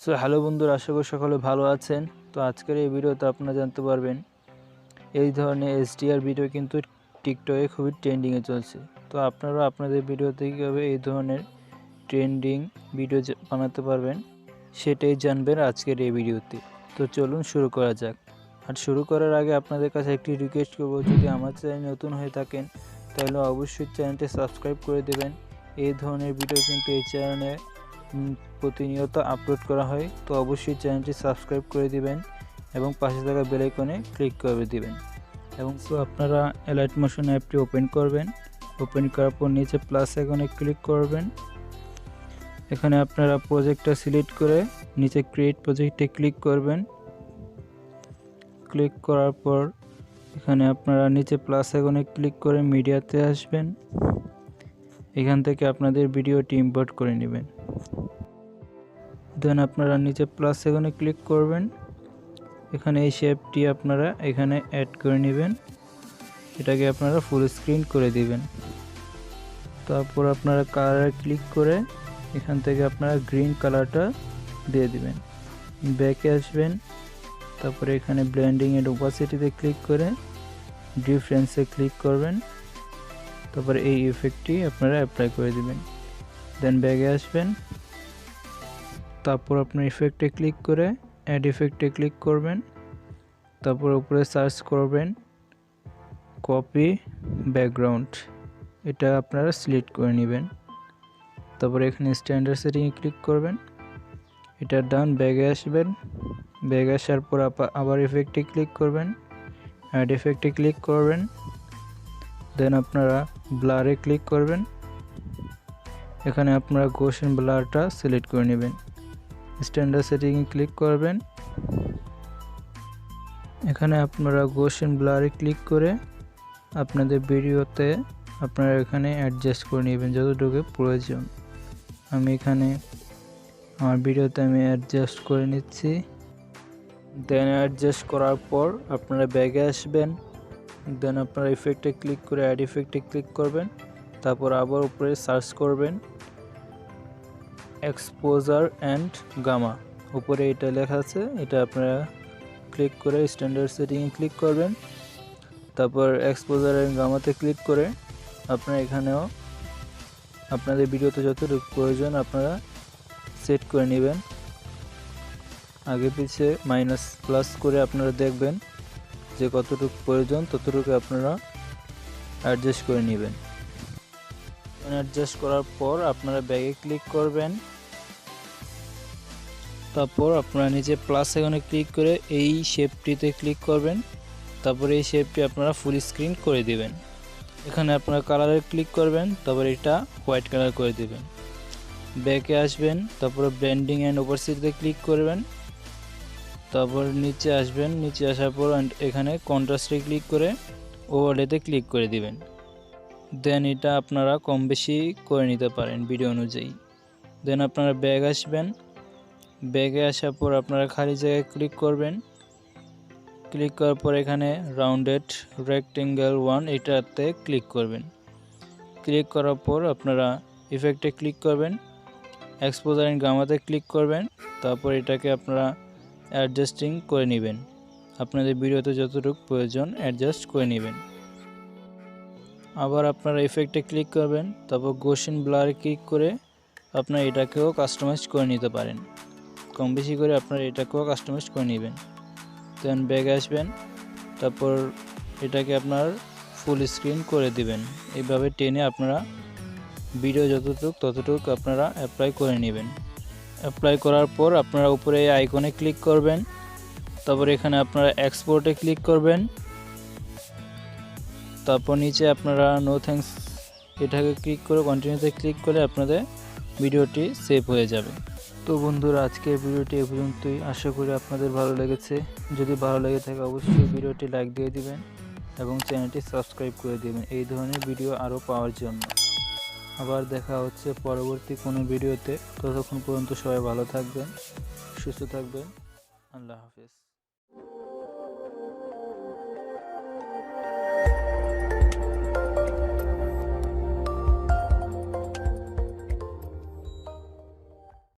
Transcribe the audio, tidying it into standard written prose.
So hello বন্ধুরা, আশা করি সকলে ভালো আছেন। তো আজকের এই ভিডিওতে আপনারা জানতে পারবেন এই ধরনের HDR ভিডিও কিন্তু টিকটকে খুবই ট্রেন্ডিংয়ে চলছে। তো আপনারা আপনাদের ভিডিওতে কীভাবে এই ধরনের ট্রেন্ডিং ভিডিও বানাতে পারবেন সেটাই জানবেন আজকের এই ভিডিওতে। তো চলুন শুরু করা যাক। আর শুরু করার আগে আপনাদের কাছে একটি রিকোয়েস্ট করব, যদি আমার চ্যানেল নতুন হয়ে থাকেন তাহলে অবশ্যই চ্যানেলটি সাবস্ক্রাইব করে দেবেন। এই ধরনের ভিডিও কিন্তু এই চ্যানেলে প্রতিনিয়ত আপলোড করা হয়। তো অবশ্যই চ্যানেলটি সাবস্ক্রাইব করে দিবেন এবং পাশে থাকা বেল আইকনে ক্লিক করে দিবেন। এবং তো আপনারা অ্যালাইট মোশন অ্যাপটি ওপেন করবেন। ওপেন করার পর নিচে প্লাস আইকনে ক্লিক করবেন। এখানে আপনারা প্রজেক্টটা সিলেক্ট করে নিচে ক্রিয়েট প্রজেক্টে ক্লিক করবেন। ক্লিক করার পর এখানে আপনারা নিচে প্লাস আইকনে ক্লিক করে মিডিয়াতে আসবেন। এখান থেকে আপনাদের ভিডিওটি ইম্পোর্ট করে নেবেন। দেন আপনারা নিচে প্লাস আইকনে ক্লিক করবেন। এখানে এই শেপটি আপনারা এখানে অ্যাড করে নেবেন। এটাকে আপনারা ফুল স্ক্রিন করে দিবেন। তারপর আপনারা কালারে ক্লিক করে এখান থেকে আপনারা গ্রিন কালারটা দিয়ে দিবেন। ব্যাকে আসবেন। তারপরে এখানে ব্লেন্ডিং এন্ড ওপাসিটিতে ক্লিক করে ডিফারেন্সে ক্লিক করবেন। তারপরে এই ইফেক্টটি আপনারা অ্যাপ্লাই করে দিবেন। দেন ব্যাকে আসবেন। তারপর আপনার ইফেক্টে ক্লিক করে অ্যাড ইফেক্টে ক্লিক করবেন। তারপর উপরে সার্চ করবেন কপি ব্যাকগ্রাউন্ড, এটা আপনারা সিলেক্ট করে নেবেন। তারপরে এখানে স্ট্যান্ডার্ড সেটিংয়ে ক্লিক করবেন। এটা ডান। ব্যাগে আসবেন। ব্যাগে আসার পর আবার ইফেক্টে ক্লিক করবেন, অ্যাড ইফেক্টে ক্লিক করবেন। দেন আপনারা ব্লারে ক্লিক করবেন। এখানে আপনারা গোশন ব্লারটা সিলেক্ট করে নেবেন। স্ট্যান্ডার্ড সেটিংয়ে ক্লিক করবেন। এখানে আপনারা গোশন ব্লারে ক্লিক করে আপনাদের ভিডিওতে আপনারা এখানে অ্যাডজাস্ট করে নেবেন যতটুকু প্রয়োজন। আমি এখানে আমার ভিডিওতে আমি অ্যাডজাস্ট করে নিচ্ছি। দেন অ্যাডজাস্ট করার পর আপনারা ব্যাগে আসবেন। দেন আপনারা ইফেক্টে ক্লিক করে অ্যাড ইফেক্টে ক্লিক করবেন। তারপর আবার উপরে সার্চ করবেন এক্সপোজার অ্যান্ড গামা, উপরে এটা লেখা আছে, এটা আপনারা ক্লিক করে স্ট্যান্ডার্ড সেটিংয়ে ক্লিক করবেন। তারপর এক্সপোজার অ্যান্ড গামাতে ক্লিক করে আপনারা এখানেও আপনাদের ভিডিওতে যতটুকু প্রয়োজন আপনারা সেট করে নেবেন। আগে পিছে মাইনাস প্লাস করে আপনারা দেখবেন যে কতটুকু প্রয়োজন, ততটুকু আপনারা অ্যাডজাস্ট করে নেবেন। অ্যাডজাস্ট করার পর আপনারা ব্যাগে ক্লিক করবেন। তারপর আপনারা নিচে প্লাস আইকনে ক্লিক করে এই শেপটিতে ক্লিক করবেন। তারপর এই শেপটি আপনারা ফুল স্ক্রিন করে দিবেন। এখানে আপনারা কালারে ক্লিক করবেন। তারপর এটা হোয়াইট কালার করে দিবেন। ব্যাকে আসবেন। তারপরে ব্লেন্ডিং অ্যান্ড ওপাসিটিতে ক্লিক করবেন। তারপর নিচে আসবেন। নিচে আসার পর এখানে কন্ট্রাস্টে ক্লিক করে ওভারলেতে ক্লিক করে দিবেন। দেন এটা আপনারা কম বেশি করে নিতে পারেন ভিডিও অনুযায়ী। দেন আপনারা ব্যাগ আসবেন। ব্যাগে আসার পর আপনারা খালি জায়গায় ক্লিক করবেন। ক্লিক করার পর এখানে রাউন্ডেড রেক্টেঙ্গেল 1 এটাতে ক্লিক করবেন। ক্লিক করার পর আপনারা ইফেক্টে ক্লিক করবেন, এক্সপোজার অ্যান্ড গামাতে ক্লিক করবেন। তারপর এটাকে আপনারা অ্যাডজাস্টিং করে নেবেন। আপনাদের ভিডিওতে যতটুকু প্রয়োজন অ্যাডজাস্ট করে নেবেন। আবার আপনারা ইফেক্টে ক্লিক করবেন। তারপর গোশন ব্লারে ক্লিক করে আপনারা এটাকেও কাস্টমাইজ করে নিতে পারেন। কম বেশি করে আপনারা এটাকেও কাস্টমাইজ করে নেবেন। দেন ব্যাগে আসবেন। তারপর এটাকে আপনার ফুল স্ক্রিন করে দিবেন। এইভাবে টেনে আপনারা ভিডিও ততটুকু আপনারা অ্যাপ্লাই করে নেবেন। অ্যাপ্লাই করার পর আপনারা উপরে এই আইকনে ক্লিক করবেন। তারপর এখানে আপনারা এক্সপোর্টে ক্লিক করবেন। তারপর নিচে আপনারা নো থ্যাঙ্কস এটাকে ক্লিক করে কন্টিনিউতে ক্লিক করে আপনাদের ভিডিওটি সেভ হয়ে যাবে। তো বন্ধুরা, আজকের ভিডিওটি এ পর্যন্তই। আশা করি আপনাদের ভালো লেগেছে। যদি ভালো লেগে থাকে অবশ্যই ভিডিওটি লাইক দিয়ে দিবেন এবং চ্যানেলটি সাবস্ক্রাইব করে দিবেন এই ধরনের ভিডিও আরও পাওয়ার জন্য। আবার দেখা হচ্ছে পরবর্তী কোনো ভিডিওতে। ততক্ষণ পর্যন্ত সবাই ভালো থাকবেন, সুস্থ থাকবেন। আল্লাহ হাফেজ।